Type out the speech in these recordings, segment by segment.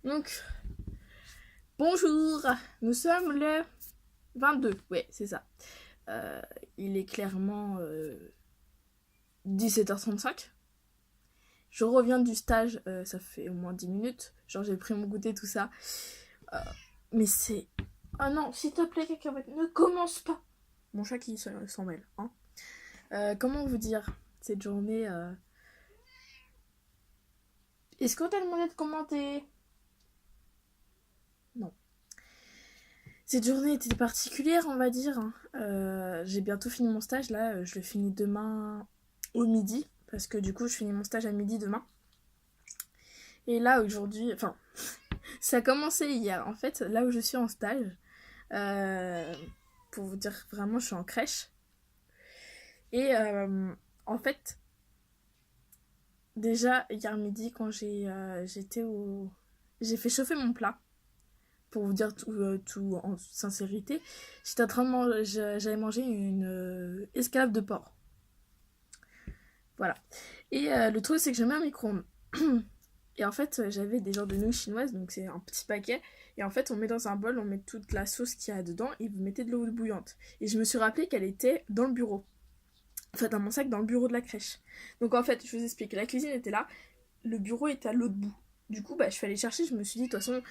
Donc, bonjour, nous sommes le 22, ouais, c'est ça. Il est clairement 17h35. Je reviens du stage, ça fait au moins 10 minutes. Genre, j'ai pris mon goûter, tout ça. Mais c'est... Oh non, s'il te plaît, quelqu'un ne commence pas. Mon chat qui s'en mêle, hein. Comment vous dire, cette journée... Est-ce qu'on t'a demandé de commenter? Non. Cette journée était particulière, on va dire. J'ai bientôt fini mon stage, là. Je le finis demain au midi. Parce que du coup, je finis mon stage à midi demain. Et là, aujourd'hui... Enfin, ça a commencé hier. En fait, là où je suis en stage, pour vous dire vraiment, je suis en crèche. Et en fait, déjà, hier midi, quand j'étais au... J'ai fait chauffer mon plat. Pour vous dire tout en sincérité, j'étais en train de manger, j'avais mangé une escalope de porc. Voilà. Et le truc, c'est que je mets un micro-ondes. Et en fait, j'avais des genres de nouilles chinoises, donc c'est un petit paquet. Et en fait, on met dans un bol, on met toute la sauce qu'il y a dedans et vous mettez de l'eau bouillante. Et je me suis rappelé qu'elle était dans le bureau. Enfin, dans mon sac, dans le bureau de la crèche. Donc en fait, je vous explique, la cuisine était là, le bureau était à l'autre bout. Du coup, je suis allée chercher, je me suis dit, de toute façon,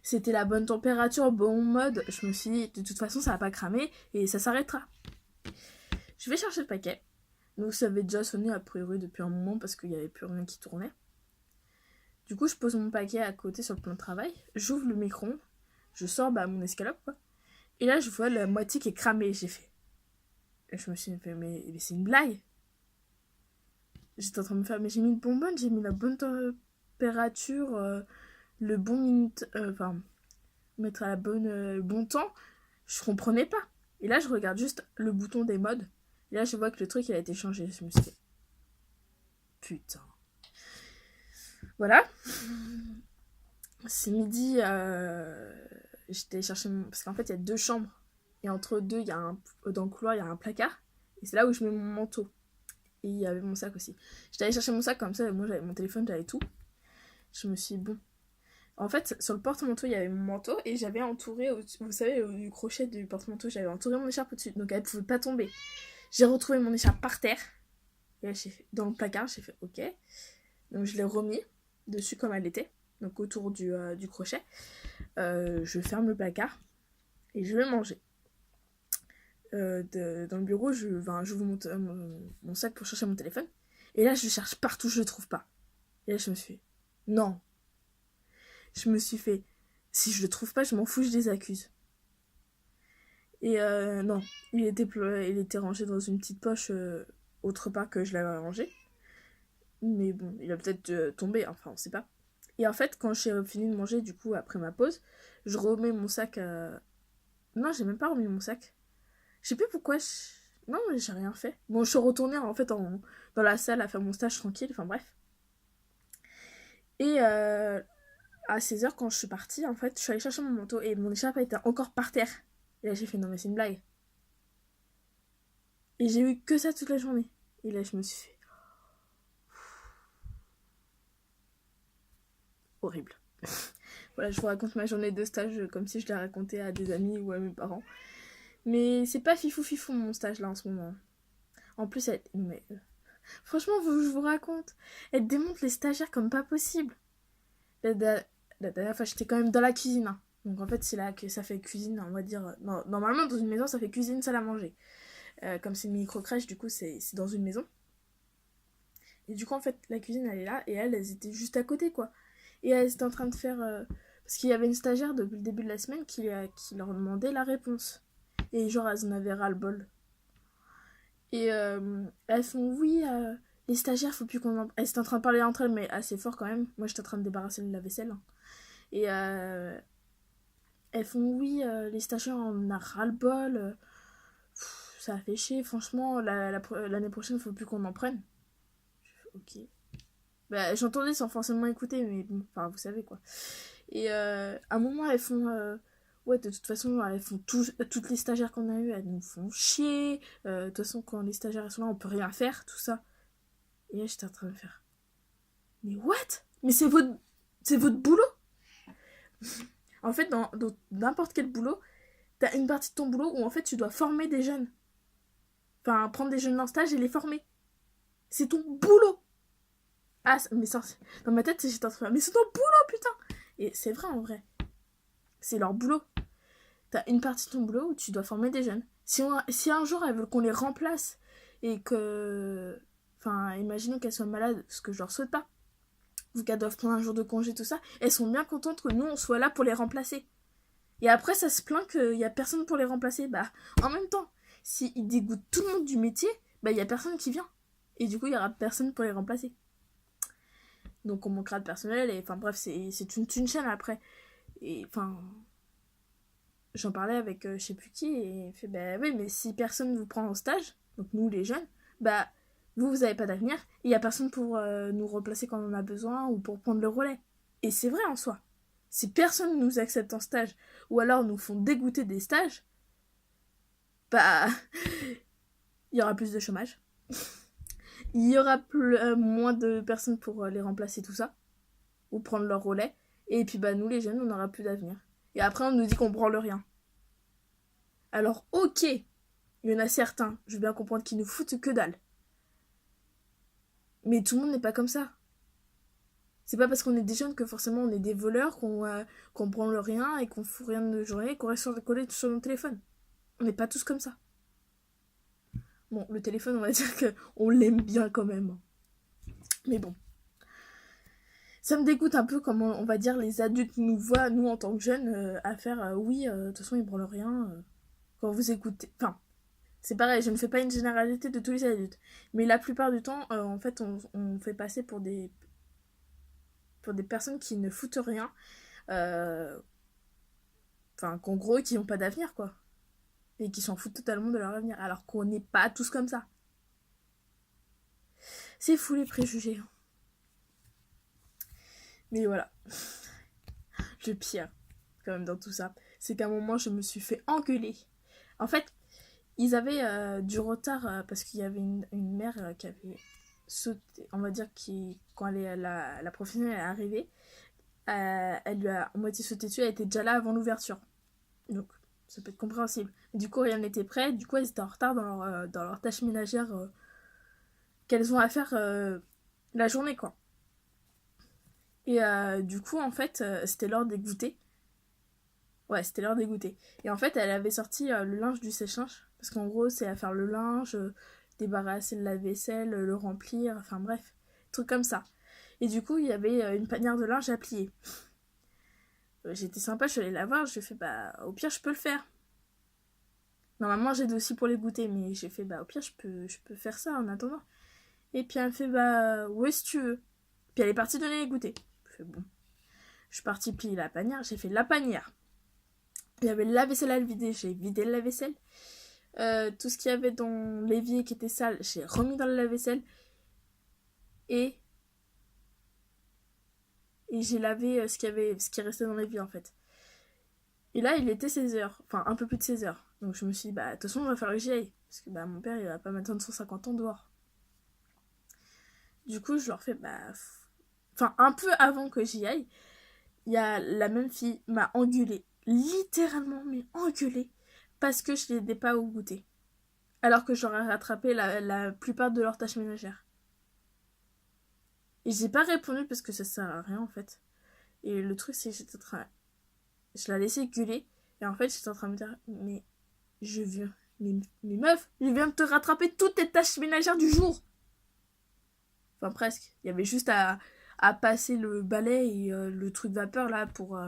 c'était la bonne température, bon mode. Je me suis dit, de toute façon, ça va pas cramer et ça s'arrêtera. Je vais chercher le paquet. Donc ça avait déjà sonné a priori depuis un moment parce qu'il n'y avait plus rien qui tournait. Du coup, je pose mon paquet à côté sur le plan de travail, j'ouvre le micro-ondes, je sors mon escalope, quoi. Et là, je vois la moitié qui est cramée. J'ai fait. Et je me suis fait, mais c'est une blague. J'étais en train de me faire, mais j'ai mis une bonbonne, j'ai mis la bonne température, le bon minute, enfin, mettre à la bonne, bon temps. Je comprenais pas. Et là, je regarde juste le bouton des modes. Et là, je vois que le truc, il a été changé. Je me suis dit, putain. Voilà. C'est midi, j'étais chercher mon... Parce qu'en fait, il y a 2 chambres. Et entre deux, il y a dans le couloir, il y a un placard. Et c'est là où je mets mon manteau. Et il y avait mon sac aussi. J'étais allée chercher mon sac comme ça. Moi, j'avais mon téléphone, j'avais tout. Je me suis dit, bon. En fait, sur le porte-manteau, il y avait mon manteau. Et j'avais entouré, vous savez, du crochet du porte-manteau, j'avais entouré mon écharpe au-dessus. Donc, elle pouvait pas tomber. J'ai retrouvé mon écharpe par terre. Et là, dans le placard, j'ai fait, ok. Donc, je l'ai remis dessus comme elle était. Donc, autour du crochet. Je ferme le placard. Et je vais manger. Dans le bureau, j'ouvre mon sac pour chercher mon téléphone. Et là, je cherche partout, je le trouve pas. Et là, je me suis fait, non. Je me suis fait, si je le trouve pas, je m'en fous, je les accuse. Et non, il était rangé dans une petite poche autre part que je l'avais rangé. Mais bon, il a peut-être tombé, enfin, on sait pas. Et en fait, quand j'ai fini de manger, du coup, après ma pause, je remets mon sac. Non, j'ai même pas remis mon sac. Je sais plus pourquoi. Non, mais j'ai rien fait. Bon, je suis retournée en fait dans la salle à faire mon stage tranquille. Enfin bref. Et à 16h, quand je suis partie, en fait, je suis allée chercher mon manteau et mon écharpe était encore par terre. Et là, j'ai fait non, mais c'est une blague. Et j'ai eu que ça toute la journée. Et là, je me suis fait horrible. Voilà, je vous raconte ma journée de stage comme si je la racontais à des amis ou à mes parents. Mais c'est pas fifou fifou mon stage là en ce moment. En plus, franchement, je vous raconte. Elle démonte les stagiaires comme pas possible. La dernière fois, j'étais quand même dans la cuisine. Hein. Donc en fait, c'est là que ça fait cuisine, on va dire. Non, normalement, dans une maison, ça fait cuisine, salle à manger. Comme c'est une micro-crèche, du coup, c'est dans une maison. Et du coup, en fait, la cuisine, elle est là. Et elles étaient juste à côté, quoi. Et elles étaient en train de faire... parce qu'il y avait une stagiaire depuis le début de la semaine qui leur demandait la réponse. Et genre, elles en avaient ras-le-bol. Et elles font, oui, les stagiaires, faut plus qu'on en... Elles étaient en train de parler entre elles, mais assez fort quand même. Moi, j'étais en train de débarrasser le lave-vaisselle. Hein. Et elles font, oui, les stagiaires, on a ras-le-bol. Ça a fait chier, franchement, l'année prochaine, faut plus qu'on en prenne. Ok. J'entendais sans forcément écouter, mais bon, enfin, vous savez quoi. Et à un moment, elles font... ouais, de toute façon, elles font toutes les stagiaires qu'on a eues, elles nous font chier. De toute façon, quand les stagiaires sont là, on peut rien faire, tout ça. Et là, j'étais en train de faire... Mais what? Mais c'est votre boulot? En fait, dans n'importe quel boulot, t'as une partie de ton boulot où en fait tu dois former des jeunes. Enfin, prendre des jeunes en stage et les former. C'est ton boulot. Ah, mais ça, dans ma tête, j'étais en train de faire, mais c'est ton boulot, putain. Et c'est vrai, en vrai. C'est leur boulot. T'as une partie de ton boulot où tu dois former des jeunes. Si un jour elles veulent qu'on les remplace et que... Enfin, imaginons qu'elles soient malades, ce que je leur souhaite pas, vu qu'elles doivent prendre un jour de congé, tout ça, elles sont bien contentes que nous, on soit là pour les remplacer. Et après, ça se plaint qu'il y a personne pour les remplacer. Bah, en même temps, s'ils dégoûtent tout le monde du métier, bah, il y a personne qui vient. Et du coup, il y aura personne pour les remplacer. Donc, on manquera de personnel. Et enfin, bref, c'est une chaîne après. Et enfin, j'en parlais avec je sais plus qui. Et il fait, bah oui, mais si personne vous prend en stage, donc nous, les jeunes, bah, vous avez pas d'avenir. Il y a personne pour nous remplacer quand on en a besoin ou pour prendre le relais. Et c'est vrai en soi. Si personne nous accepte en stage, ou alors nous font dégoûter des stages, bah, il y aura plus de chômage. Il y aura moins de personnes pour les remplacer, tout ça, ou prendre leur relais. Et puis, bah, nous, les jeunes, on n'aura plus d'avenir. Et après, on nous dit qu'on branle rien. Alors, ok, il y en a certains, je veux bien comprendre, qui nous foutent que dalle. Mais tout le monde n'est pas comme ça. C'est pas parce qu'on est des jeunes que forcément on est des voleurs, qu'on branle rien et qu'on fout rien de journée, qu'on reste collé sur nos téléphones. On n'est pas tous comme ça. Bon, le téléphone, on va dire qu'on l'aime bien quand même. Mais bon. Ça me dégoûte un peu comment, on va dire, les adultes nous voient, nous, en tant que jeunes, à faire oui, de toute façon, ils branlent rien. Quand vous écoutez... Enfin, c'est pareil, je ne fais pas une généralité de tous les adultes. Mais la plupart du temps, en fait, on fait passer pour des personnes qui ne foutent rien. Enfin, qu'en gros, qui n'ont pas d'avenir, quoi. Et qui s'en foutent totalement de leur avenir. Alors qu'on n'est pas tous comme ça. C'est fou les préjugés. Mais voilà. Le pire, quand même, dans tout ça, c'est qu'à un moment, je me suis fait engueuler. En fait, ils avaient du retard parce qu'il y avait une mère qui avait sauté, on va dire, quand la professionnelle est arrivée, elle lui a moitié sauté dessus, elle était déjà là avant l'ouverture. Donc, ça peut être compréhensible. Mais du coup, rien n'était prêt, du coup, elles étaient en retard dans leur tâche ménagère qu'elles ont à faire la journée, quoi. Et du coup, en fait, c'était l'heure des goûters. Ouais, c'était l'heure des goûters. Et en fait, elle avait sorti le linge du sèche-linge. Parce qu'en gros, c'est à faire le linge, débarrasser le lave-vaisselle, le remplir, enfin bref, trucs comme ça. Et du coup, il y avait une panière de linge à plier. J'étais sympa, je suis allée la voir, j'ai fait, bah, au pire, je peux le faire. Normalement, j'aide aussi pour les goûter, mais j'ai fait, bah, au pire, je peux faire ça en attendant. Et puis elle me fait, bah, ouais, si tu veux. Puis elle est partie donner les goûters. Je fais, bon. Je suis partie plier la panière, j'ai fait la panière. Il y avait le lave-vaisselle à le vider, j'ai vidé le lave-vaisselle. Tout ce qu'il y avait dans l'évier qui était sale, j'ai remis dans le lave-vaisselle. Et j'ai lavé ce qui restait dans l'évier en fait. Et là, il était 16h, enfin un peu plus de 16h. Donc je me suis dit, bah, de toute façon, on va faire le GI. Parce que bah, mon père, il va pas m'attendre 150 ans dehors. Du coup, je leur fais, bah. Enfin, un peu avant que j'y aille, il y a la même fille m'a engueulée. Littéralement, mais engueulée. Parce que je l'aidais pas au goûter. Alors que j'aurais rattrapé la plupart de leurs tâches ménagères. Et j'ai pas répondu parce que ça sert à rien en fait. Et le truc, c'est que j'étais en train. Je la laissais gueuler. Et en fait, j'étais en train de me dire, mais je viens. Mais meuf, je viens de te rattraper toutes tes tâches ménagères du jour. Enfin, presque. Il y avait juste à passer le balai et le truc vapeur là pour.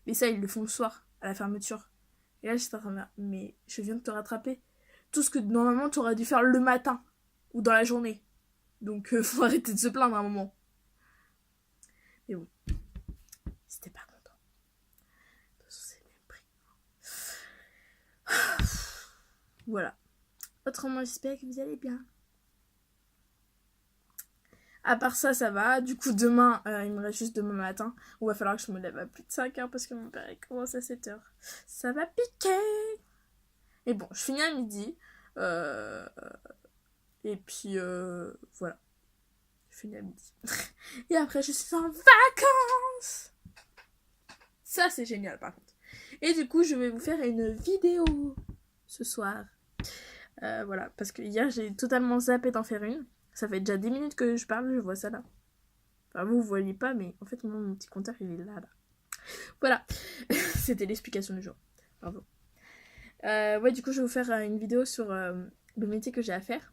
Mais ça, ils le font le soir, à la fermeture. Et là, j'étais en train de me dire, mais je viens de te rattraper tout ce que normalement tu aurais dû faire le matin ou dans la journée. Donc, faut arrêter de se plaindre à un moment. Mais bon, c'était pas content. De toute façon, c'est le même prix. Voilà. Autrement, j'espère que vous allez bien. À part ça, ça va. Du coup, demain, il me reste juste demain matin. Il va falloir que je me lève à plus de 5h parce que mon père il commence à 7h. Ça va piquer. Et bon, je finis à midi. Et puis, voilà. Je finis à midi. Et après, je suis en vacances. Ça, c'est génial, par contre. Et du coup, je vais vous faire une vidéo ce soir. Voilà, parce que hier, j'ai totalement zappé d'en faire une. Ça fait déjà 10 minutes que je parle, je vois ça là. Enfin, vous voyez pas, mais en fait, mon petit compteur, il est là. Voilà. C'était l'explication du jour. Pardon. Ouais, du coup, je vais vous faire une vidéo sur le métier que j'ai à faire.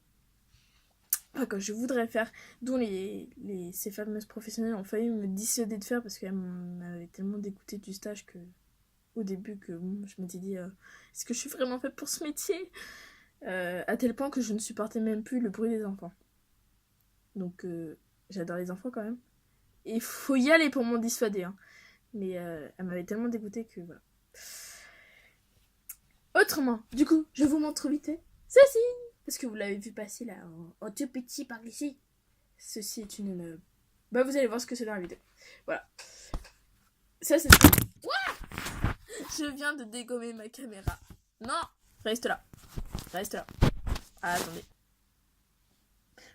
Enfin, que je voudrais faire, dont ces fameuses professionnelles ont failli me dissuader de faire parce qu'elles m'avaient tellement dégoûté du stage que au début que bon, je m'étais dit est-ce que je suis vraiment faite pour ce métier, à tel point que je ne supportais même plus le bruit des enfants. Donc j'adore les enfants quand même. Et il faut y aller pour m'en dissuader. Hein. Mais elle m'avait tellement dégoûtée que voilà. Autrement, du coup, je vous montre vite ceci. Parce que vous l'avez vu passer là, en tout petit par ici. Ceci est une... Bah vous allez voir ce que c'est dans la vidéo. Voilà. Ça c'est... Ouah, je viens de dégommer ma caméra. Non, reste là. Reste là. Ah, attendez.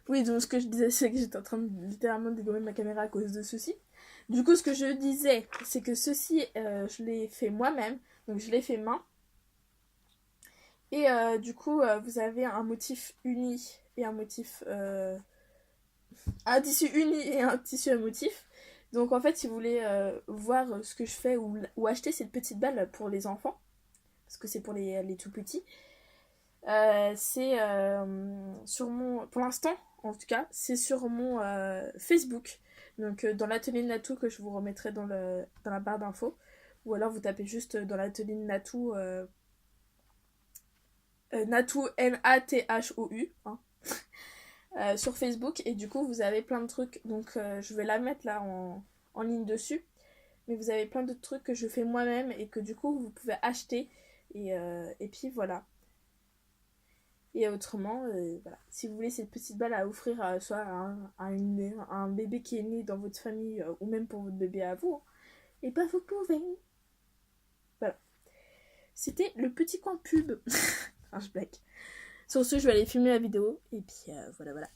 Oui, donc ce que je disais, c'est que j'étais en train de littéralement dégommer ma caméra à cause de ceci. Du coup, ce que je disais, c'est que ceci, je l'ai fait moi-même. Donc je l'ai fait main. Et du coup, vous avez un motif uni et un motif... un tissu uni et un tissu à motif. Donc en fait, si vous voulez voir ce que je fais ou acheter cette petite balle pour les enfants, parce que c'est pour les tout petits, c'est sur mon... Pour l'instant, en tout cas, c'est sur mon Facebook. Donc dans l'atelier de Natou que je vous remettrai dans la barre d'infos. Ou alors vous tapez juste dans l'atelier de Natou... Natou, N-A-T-H-O-U, hein, sur Facebook. Et du coup, vous avez plein de trucs. Donc, je vais la mettre là en ligne dessus. Mais vous avez plein de trucs que je fais moi-même et que du coup, vous pouvez acheter. Et puis, voilà. Et autrement, voilà. Si vous voulez cette petite balle à offrir soit à un bébé qui est né dans votre famille ou même pour votre bébé à vous, et ben vous pouvez. Voilà. C'était le petit coin pub. Je blague. Sur ce, je vais aller filmer la vidéo. Et puis voilà, voilà.